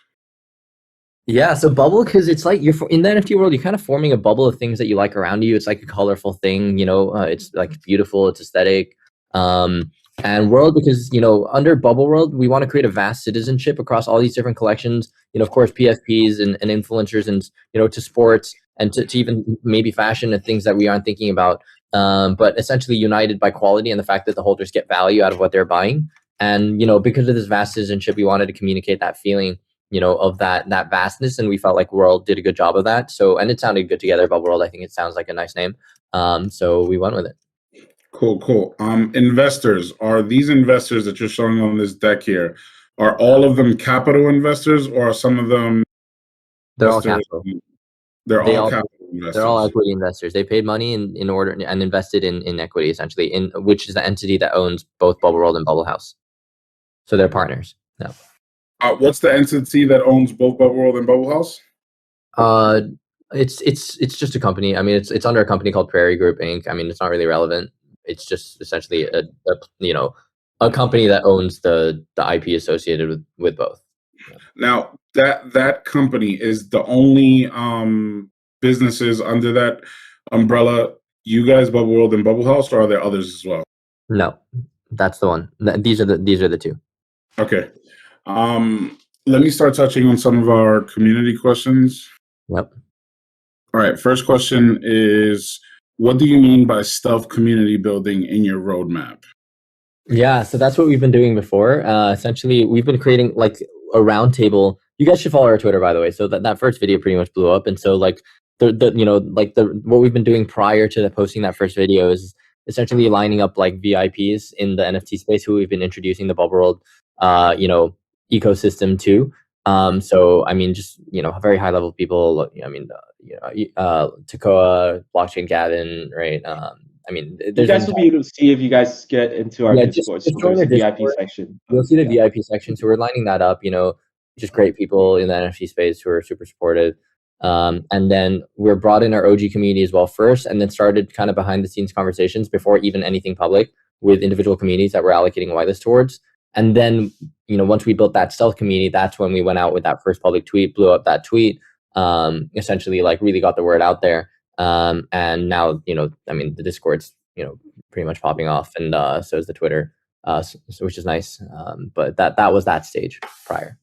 Yeah, so bubble, because it's like you're in the NFT world, you're kind of forming a bubble of things that you like around you. It's like a colorful thing, it's like beautiful, it's aesthetic. And world, because under Bubbleworld, we want to create a vast citizenship across all these different collections, of course PFPs and influencers, and to sports, and to even maybe fashion and things that we aren't thinking about, but essentially united by quality and the fact that the holders get value out of what they're buying. And because of this vast citizenship, we wanted to communicate that feeling of that vastness, and we felt like World did a good job of that. So, and it sounded good together, Bubbleworld. I think it sounds like a nice name. So we went with it. Cool. Investors, are these investors that you're showing on this deck here, Are all of them capital investors, or are some of them They're all investors? capital. They're They all all capital they're all investors. equity investors. They paid money in order and invested in equity, essentially, in which is the entity that owns both Bubbleworld and Bubble House. So they're partners. No. What's the entity that owns both Bubbleworld and Bubble House? It's just a company. I mean, it's under a company called Prairie Group Inc. I mean, it's not really relevant. It's just essentially a company that owns the IP associated with both. Now that company is the only businesses under that umbrella. You guys, Bubbleworld and Bubble House, or are there others as well? No, that's the one. These are the two. Okay. Let me start touching on some of our community questions. Yep. All right. First question is, what do you mean by stealth community building in your roadmap? Yeah, so that's what we've been doing before. Essentially, we've been creating like a roundtable. You guys should follow our Twitter, by the way. So that first video pretty much blew up, and so like what we've been doing prior to posting that first video is essentially lining up like VIPs in the NFT space who we've been introducing the Bubbleworld ecosystem to. So I mean, just very high level people. I mean, Takoa, Blockchain Gavin, right? I mean, You guys will be able to see if you guys get into our Discord. just So join there's our a VIP Discord. section. You'll see the VIP section. So we're lining that up. Just great people in the NFT space who are super supportive. And then we're brought in our OG community as well first, and then started kind of behind the scenes conversations before even anything public with individual communities that we're allocating a whitelist towards. And then, once we built that stealth community, that's when we went out with that first public tweet, blew up that tweet, essentially like really got the word out there. And now, I mean, the Discord's, pretty much popping off, and so is the Twitter, which is nice. But that was that stage prior.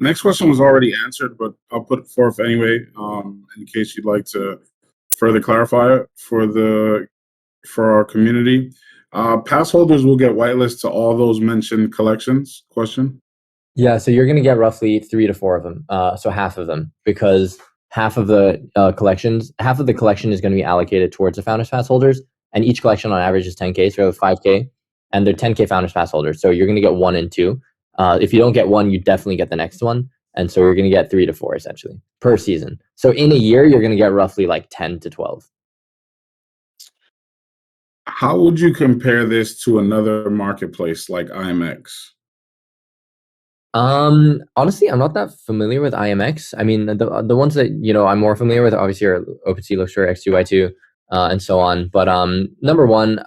Next question was already answered, but I'll put it forth anyway, in case you'd like to further clarify it for our community. Pass holders will get whitelists to all those mentioned collections? Question. Yeah, so you're going to get roughly 3 to 4 of them, so half of them, because half of the collection is going to be allocated towards the Founders Pass holders, and each collection on average is 10K, so 5K, and they're 10K Founders Pass holders. So you're going to get 1 and 2. If you don't get 1, you definitely get the next one, and so you're going to get 3 to 4 essentially per season. So in a year, you're going to get roughly like 10 to 12. How would you compare this to another marketplace like IMX? Honestly, I'm not that familiar with IMX. I mean, the ones that I'm more familiar with obviously are Opensea, LooksRare, X2Y2, and so on. But number one,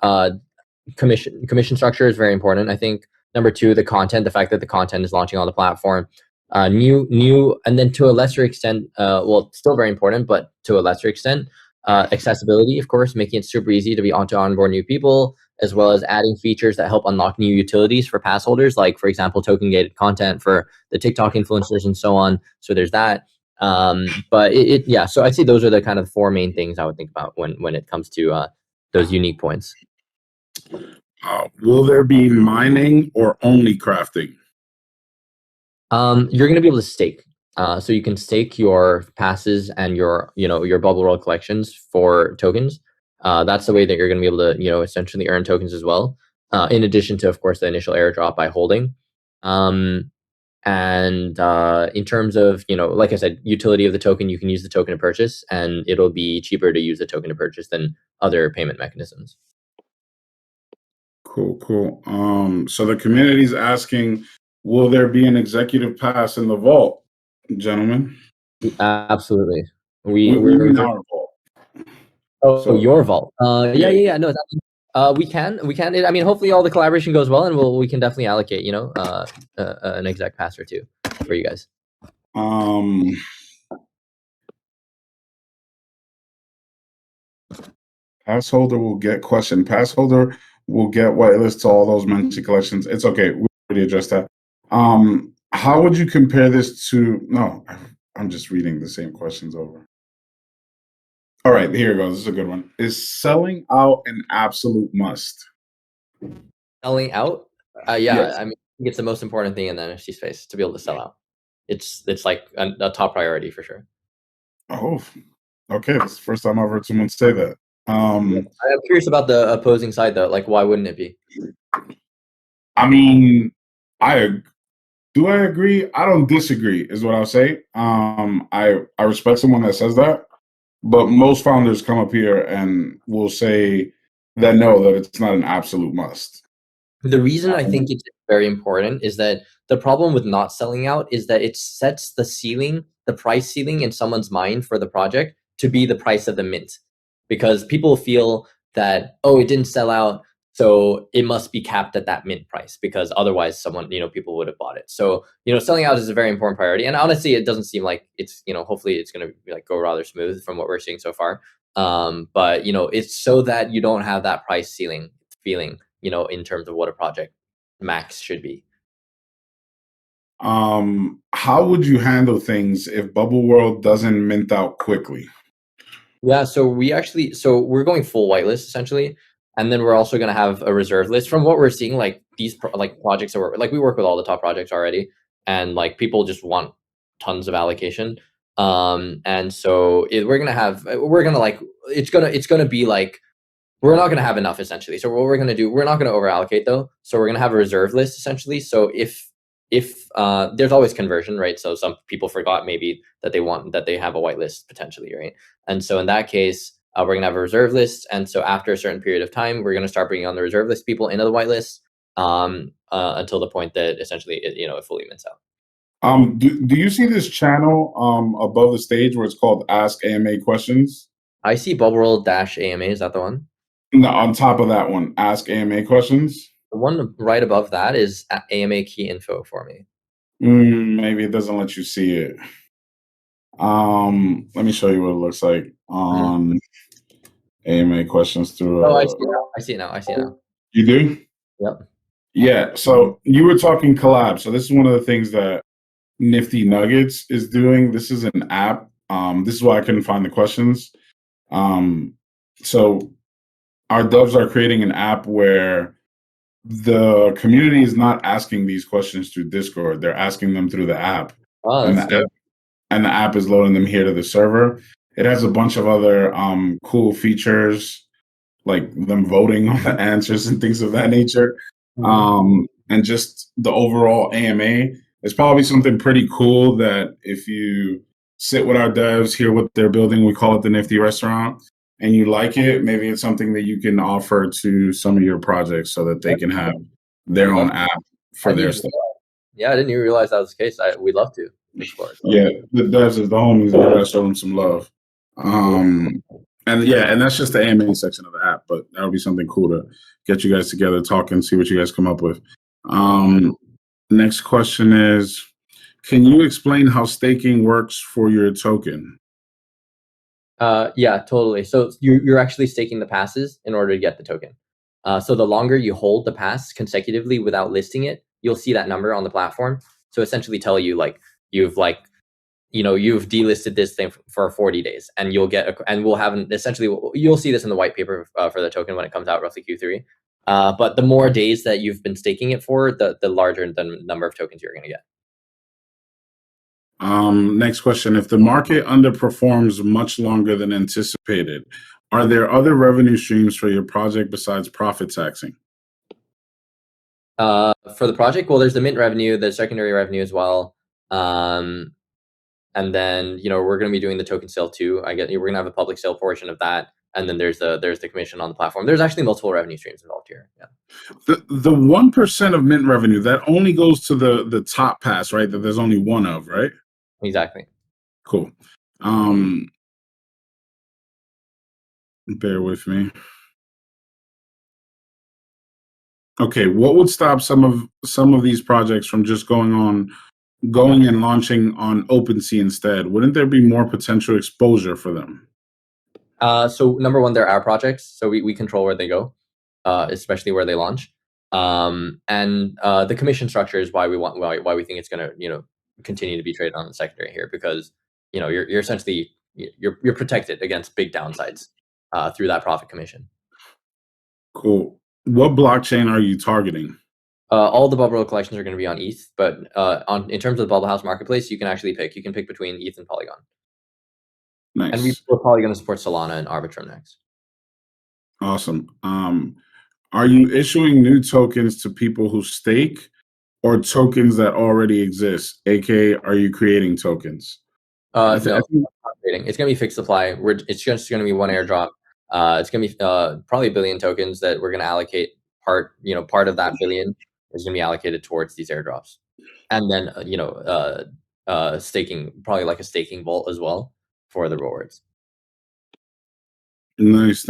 commission structure is very important. I think number 2, the fact that the content is launching on the platform, new, and then to a lesser extent, well, still very important, but to a lesser extent, accessibility, of course, making it super easy to onboard new people, as well as adding features that help unlock new utilities for pass holders, like, for example, token gated content for the TikTok influencers and so on. So there's that. But so I'd say those are the kind of 4 main things I would think about when it comes to those unique points. Will there be mining or only crafting? You're going to be able to stake. So you can stake your passes and your Bubbleworld collections for tokens. That's the way that you're going to be able to, essentially earn tokens as well. In addition to, of course, the initial airdrop by holding. And in terms of, like I said, utility of the token, you can use the token to purchase, and it'll be cheaper to use the token to purchase than other payment mechanisms. Cool. So the community's asking, will there be an executive pass in the vault, gentlemen? Absolutely. We're in our vault. Oh, so your vault. Yeah. No, we can. I mean, hopefully all the collaboration goes well, and we can definitely allocate, an exec pass or 2 for you guys. Pass holder will get Pass holder will get whitelist to all those mentioned collections. It's okay. We already addressed that. How would you compare this to? No, I'm just reading the same questions over. All right, here it goes. This is a good one. Is selling out an absolute must? Selling out? Yeah. Yes. I mean, I think it's the most important thing in the NFT space to be able to sell out. It's like a top priority for sure. Oh, okay. That's the first time I've heard someone say that. I'm curious about the opposing side though. Like, why wouldn't it be? I mean, I do I agree? I don't disagree, is what I'll say. I respect someone that says that, but most founders come up here and will say that no, that it's not an absolute must. The reason I think it's very important is that the problem with not selling out is that it sets the ceiling, the price ceiling in someone's mind for the project to be the price of the mint. Because people feel that, oh, it didn't sell out, so it must be capped at that mint price, because otherwise someone, people would have bought it. So, selling out is a very important priority. And honestly, it doesn't seem like it's, hopefully it's going to like go rather smooth from what we're seeing so far. But it's so that you don't have that price ceiling feeling, in terms of what a project max should be. How would you handle things if Bubbleworld doesn't mint out quickly? Yeah, so we're going full whitelist essentially, and then we're also going to have a reserve list. From what we're seeing, like these projects that we work with all the top projects already, and like people just want tons of allocation. And so we're gonna like it's gonna be like we're not going to have enough essentially. So what we're going to do, we're not going to over allocate though. So we're going to have a reserve list essentially. So if there's always conversion, right? So some people forgot maybe that they have a whitelist potentially, right? And so in that case, we're going to have a reserve list. And so after a certain period of time, we're going to start bringing on the reserve list people into the whitelist until the point that essentially it fully mints out. Do you see this channel above the stage where it's called Ask AMA Questions? I see Bubbleworld AMA. Is that the one? No, on top of that one, Ask AMA Questions. The one right above that is AMA key info for me. Maybe it doesn't let you see it. Let me show you what it looks like on AMA Questions through. Oh, I see it now. You do? Yep. Yeah. So you were talking collab. So this is one of the things that Nifty Nuggets is doing. This is an app. This is why I couldn't find the questions. So our devs are creating an app where the community is not asking these questions through Discord. They're asking them through the app. Oh, and the app is loading them here to the server. It has a bunch of other cool features, like them voting on the answers and things of that nature. And just the overall AMA is probably something pretty cool that if you sit with our devs, hear what they're building, we call it the Nifty Restaurant, and you like it, maybe it's something that you can offer to some of your projects so that they can have their own app for their stuff. Yeah, I didn't even realize that was the case. We'd love to explore it. Yeah, the devs is the homies. I gotta show them some love. And that's just the AMA section of the app, but that would be something cool to get you guys together, talk, and see what you guys come up with. Next question is, can you explain how staking works for your token? Yeah, totally. So you're actually staking the passes in order to get the token. So the longer you hold the pass consecutively without listing it, you'll see that number on the platform. So essentially tell you you've delisted this thing for 40 days, and you'll get and we'll have you'll see this in the white paper for the token when it comes out roughly Q3. But the more days that you've been staking it for, the larger the number of tokens you're going to get. Next question. If the market underperforms much longer than anticipated, are there other revenue streams for your project besides profit taxing? For the project, well, there's the mint revenue, the secondary revenue as well. And then, we're going to be doing the token sale too. We're going to have a public sale portion of that. And then there's the commission on the platform. There's actually multiple revenue streams involved here. Yeah. The 1% of mint revenue, that only goes to the top pass, right? That there's only one of, right? Exactly. Cool. Bear with me. Okay, what would stop some of these projects from just going and launching on Opensea instead? Wouldn't there be more potential exposure for them? So number one, they're our projects, so we control where they go, especially where they launch. And the commission structure is why we think it's going to continue to be traded on the secondary here, because you're essentially you're protected against big downsides through that profit commission. Cool. What blockchain are you targeting? All the Bubbleworld collections are going to be on ETH, but in terms of the Bubble House marketplace, you can actually pick. You can pick between ETH and Polygon. Nice. And we're probably going to support Solana and Arbitrum next. Awesome. Are you issuing new tokens to people who stake, or tokens that already exist? AK, are you creating tokens? No, not creating. It's gonna be fixed supply. It's just gonna be one airdrop. It's gonna be probably 1 billion tokens that we're gonna allocate part of that billion is gonna be allocated towards these airdrops, and then staking, probably like a staking vault as well for the rewards. Nice.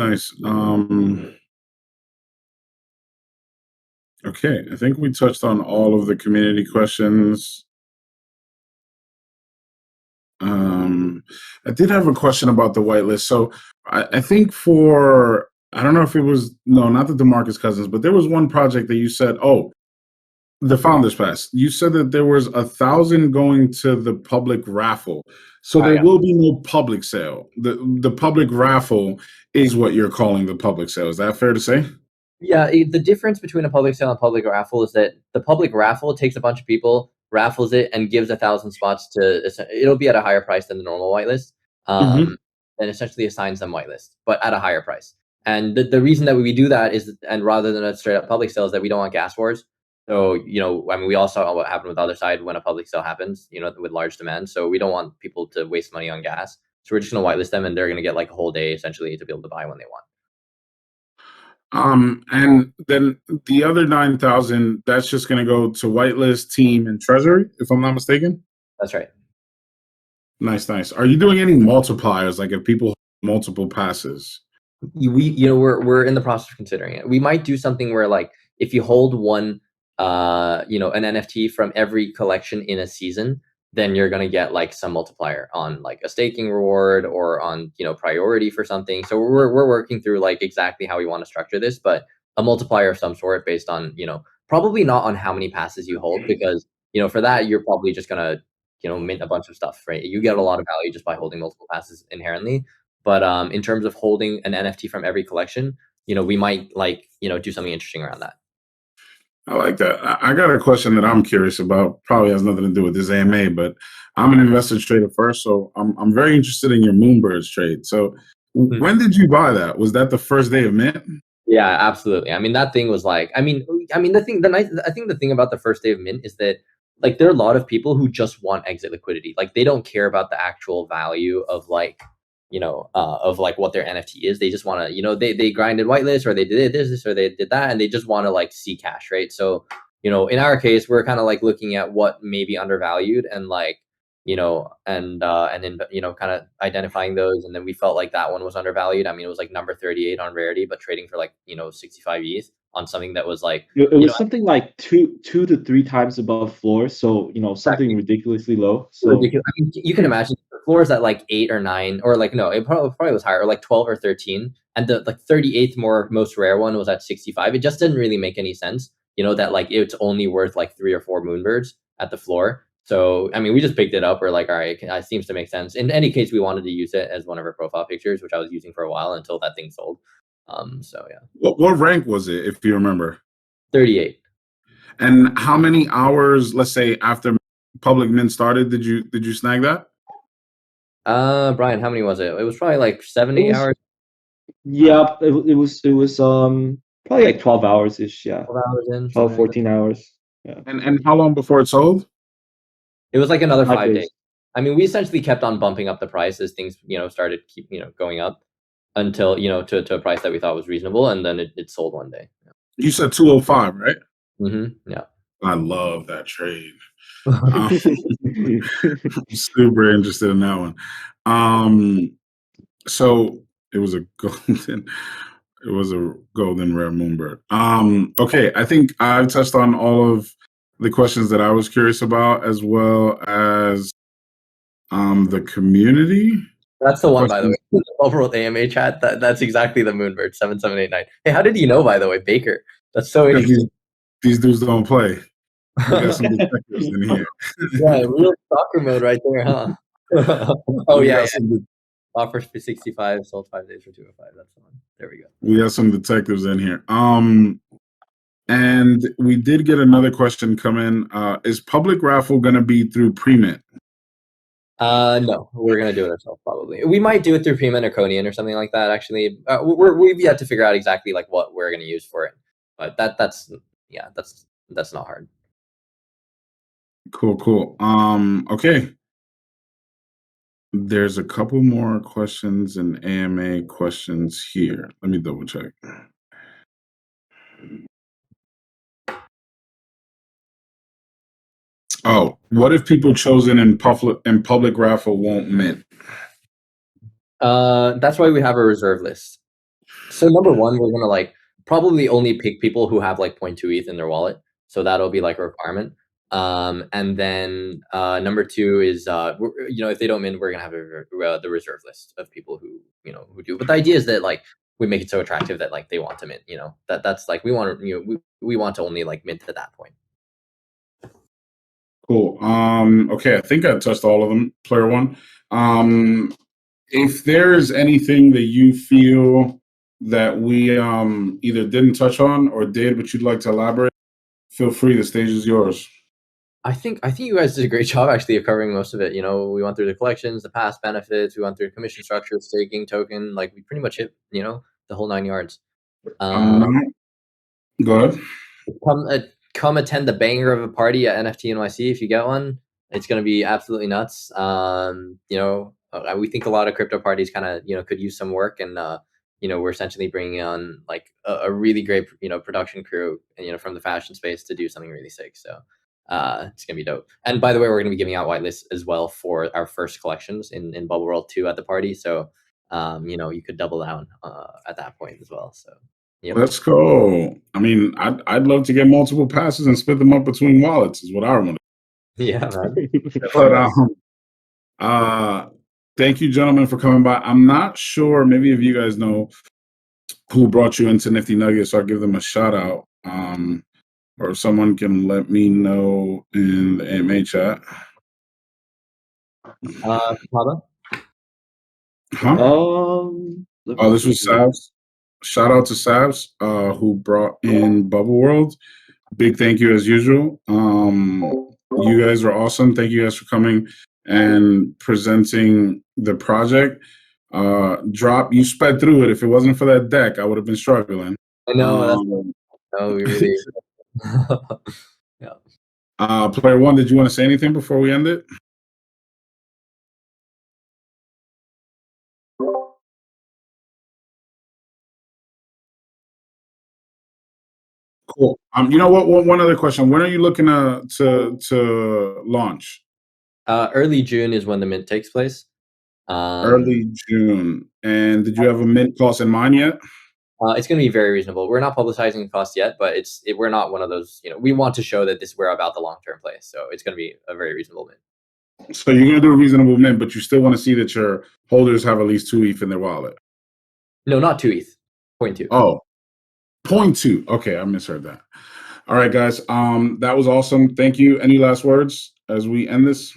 Okay, I think we touched on all of the community questions. I did have a question about the whitelist. So I think I don't know if it was, no, not the DeMarcus Cousins, but there was one project that you said, the Founders Pass. You said that there was 1,000 going to the public raffle. So there will be no public sale. The public raffle is what you're calling the public sale. Is that fair to say? Yeah, the difference between a public sale and a public raffle is that the public raffle takes a bunch of people, raffles it, and gives 1,000 spots to. It'll be at a higher price than the normal whitelist, and essentially assigns them whitelist, but at a higher price. And the reason that we do that is, and rather than a straight up public sale, is that we don't want gas wars. So we all saw what happened with the other side when a public sale happens, with large demand. So we don't want people to waste money on gas. So we're just going to whitelist them, and they're going to get like a whole day essentially to be able to buy when they want. And then the other 9,000, that's just going to go to whitelist, team, and treasury, if I'm not mistaken. That's right. Nice. Are you doing any multipliers, like if people have multiple passes? We're in the process of considering it. We might do something where, like, if you hold one, an NFT from every collection in a season, then you're going to get like some multiplier on like a staking reward or on, priority for something. So we're working through like exactly how we want to structure this, but a multiplier of some sort based on, probably not on how many passes you hold, because, for that, you're probably just going to, mint a bunch of stuff, right? You get a lot of value just by holding multiple passes inherently. But in terms of holding an NFT from every collection, we might do something interesting around that. I like that. I got a question that I'm curious about. Probably has nothing to do with this AMA, but I'm an investor trader first, so I'm very interested in your Moonbirds trade. So when did you buy that? Was that the first day of mint? Yeah, absolutely. I mean, that thing was like, I think the thing about the first day of mint is that, like, there are a lot of people who just want exit liquidity. Like, they don't care about the actual value of like, of like what their NFT is. They just want to, they grinded whitelist, or they did this, or they did that, and they just want to like see cash, right? So, in our case, we're kind of like looking at what may be undervalued and like, and then, kind of identifying those. And then we felt like that one was undervalued. I mean, it was like number 38 on rarity, but trading for like, 65 ETH on something that was like, it was something like two to three times above floor. So, something ridiculously low. So ridiculous. I mean, you can imagine the floor is at like 8 or 9, or like, no, it probably was higher, or like 12 or 13. And the like 38th most rare one was at 65. It just didn't really make any sense, that like it's only worth like 3 or 4 moonbirds at the floor. So, I mean, we just picked it up. We're like, all right, it seems to make sense. In any case, we wanted to use it as one of our profile pictures, which I was using for a while until that thing sold. So yeah. What rank was it, if you remember? 38. And how many hours, let's say, after public mint started, did you snag that? Brian, how many was it? It was probably like 70 hours. Yeah, it was probably like 12 hours ish. Yeah, 12 hours in. 12, 14 hours. Yeah. And how long before it sold? It was like another 5 days. I mean, we essentially kept on bumping up the price as things, started keep, going up until, to a price that we thought was reasonable, and then it sold one day. Yeah. You said 205, right? Mm-hmm. Yeah. I love that trade. I'm super interested in that one. So it was a golden rare moonbird. Okay, I think I've touched on all of the questions that I was curious about, as well as the community. That's the one, by the way. The Bubbleworld AMA chat. That's exactly the moonbird 7789. Hey, how did you know, by the way, Baker? That's so interesting. These dudes don't play. We got some detectives in here. Yeah, real soccer mode right there, huh? Oh yeah. Offer for 65, sold 5 days for 205. That's the one. There we go. We got some detectives in here. And we did get another question come in. Is public raffle going to be through pre-mint? No, we're going to do it ourselves probably. We might do it through pre-mint or Conian or something like that. Actually, we've yet to figure out exactly like what we're going to use for it. But that's not hard. Cool. Okay. There's a couple more questions and AMA questions here. Let me double check. Oh, what if people chosen in public raffle won't mint? That's why we have a reserve list. So number one, we're gonna like probably only pick people who have like 0.2 ETH in their wallet. So that'll be like a requirement. And then number two is if they don't mint, we're gonna have the reserve list of people who do. But the idea is that like we make it so attractive that like they want to mint. That's like we want to we want to only like mint at that point. Cool. Okay, I think I touched all of them. Player one. If there's anything that you feel that we either didn't touch on or did, but you'd like to elaborate, feel free. The stage is yours. I think you guys did a great job actually of covering most of it. We went through the collections, the past benefits, we went through commission structure, staking, token, like we pretty much hit, the whole 9 yards. Go ahead. Come attend the banger of a party at NFT NYC if you get one. It's going to be absolutely nuts. We think a lot of crypto parties kind of could use some work, and we're essentially bringing on like a really great production crew, from the fashion space to do something really sick. So it's gonna be dope. And by the way, we're gonna be giving out whitelists as well for our first collections in Bubbleworld 2 at the party. So you could double down at that point as well. So yep. Let's go. I mean, I'd love to get multiple passes and split them up between wallets. Is what I want. Yeah, man. But thank you, gentlemen, for coming by. I'm not sure. Maybe if you guys know who brought you into Nifty Nuggets, so I'll give them a shout out. Or someone can let me know in the AMA chat. Pablo? Huh? Oh, this was Savs. Shout out to Savs, who brought in Bubbleworld. Big thank you as usual. You guys are awesome. Thank you guys for coming and presenting the project. Drop, you sped through it. If it wasn't for that deck, I would have been struggling. I know. We really. Yeah. Player one, did you want to say anything before we end it? Cool. You know what? One other question. When are you looking to launch? Early June is when the mint takes place. Early June. And did you have a mint cost in mind yet? It's going to be very reasonable. We're not publicizing the cost yet, but we're not one of those. We want to show that we're about the long-term play, so it's going to be a very reasonable mint. So you're going to do a reasonable mint, but you still want to see that your holders have at least 2 ETH in their wallet. No, not 2 ETH. 0.2. Oh, 0.2. Okay, I misheard that. All right, guys. That was awesome. Thank you. Any last words as we end this?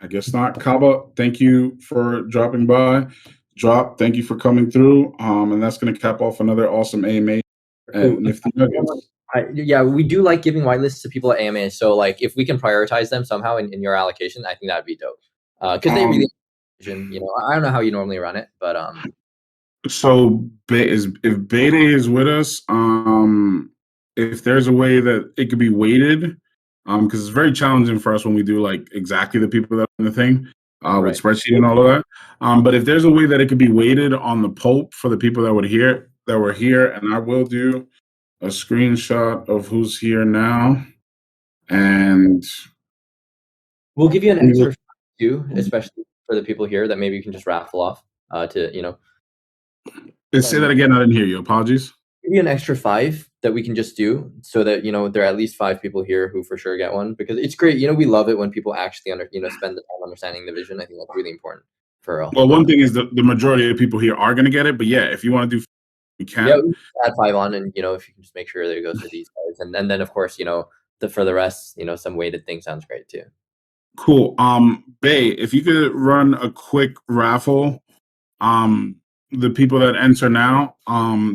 I guess not. Kaba, thank you for dropping by. Drop, thank you for coming through. And that's going to cap off another awesome AMA at Nifty Nuggets. We do like giving whitelists to people at AMA. So, like, if we can prioritize them somehow in your allocation, I think that'd be dope. Because they really, I don't know how you normally run it, but So if Beta is with us, if there's a way that it could be weighted, because it's very challenging for us when we do like exactly the people that are in the thing, with spreadsheet and all of that. But if there's a way that it could be weighted on the pulp for the people that were here, and I will do a screenshot of who's here now, and we'll give you an extra too, especially for the people here that maybe you can just raffle off to. Say that again. I didn't hear you. Apologies. Give you an extra 5 that we can just do so that there are at least 5 people here who for sure get one, because it's great. We love it when people actually spend the time understanding the vision. I think that's really important for all. Well, one thing is the majority of people here are going to get it, but yeah, if you want to do, we can. Yeah, we add 5 on, and if you can just make sure that it goes to these guys, and then of course for the rest, some weighted thing sounds great too. Cool. Bay, if you could run a quick raffle, the people that enter now,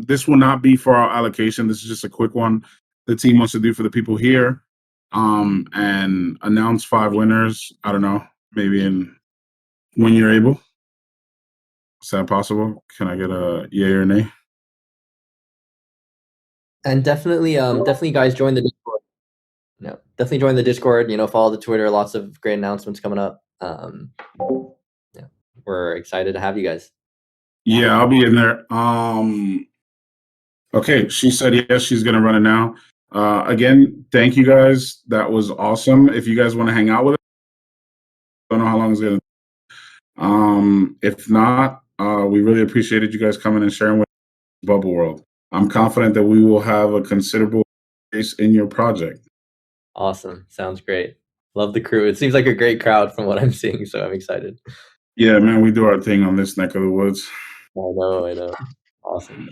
this will not be for our allocation. This is just a quick one the team wants to do for the people here, and announce 5 winners. I don't know, maybe when you're able. Is that possible? Can I get a yay or nay? And definitely guys join the Discord. No, definitely join the Discord, follow the Twitter, lots of great announcements coming up. Yeah, we're excited to have you guys. Yeah, I'll be in there. Okay, she said yes, she's gonna run it now. Again, thank you guys. That was awesome. If you guys want to hang out with us, I don't know how long it's gonna. If not, we really appreciated you guys coming and sharing with Bubble World. I'm confident that we will have a considerable space in your project. Awesome. Sounds great. Love the crew. It seems like a great crowd from what I'm seeing, so I'm excited. Yeah, man, we do our thing on this neck of the woods. I know. Awesome.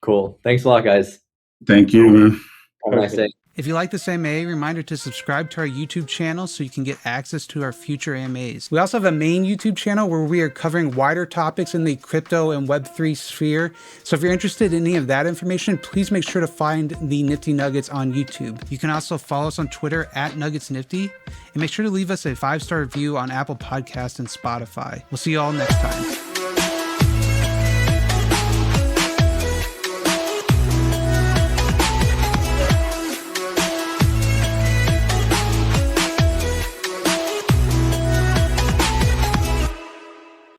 Cool. Thanks a lot, guys. Thank you, man. Have a nice day. If you like this AMA, reminder to subscribe to our YouTube channel so you can get access to our future AMAs. We also have a main YouTube channel where we are covering wider topics in the crypto and Web3 sphere. So if you're interested in any of that information, please make sure to find the Nifty Nuggets on YouTube. You can also follow us on Twitter @NuggetsNifty, and make sure to leave us a 5-star review on Apple Podcasts and Spotify. We'll see you all next time.